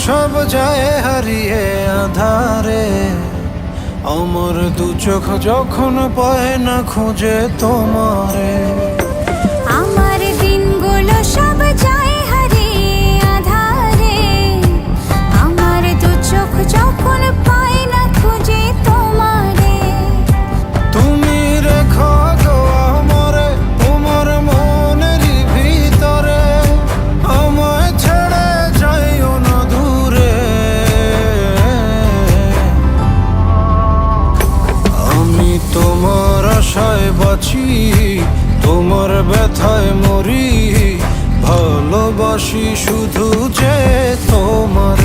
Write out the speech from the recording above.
সব যায় হারিয়ে আধারে, আমার দু চোখ যখন পায় না খুঁজে তোমারে। আমার দিনগুলো সব যায় হারিয়ে আঁধারে, আমার দু চোখ যখন পায় না খুঁজে তোমারে। তুমি রেখো গো আমারে তোমার মনের ভিতরে, আমায় ছেড়ে যাইও না দূরে। আমি তোমার আশায় বাঁচি, তোমার ব্যথায় মরি, ভালোবাসি শুধু যে তোমার।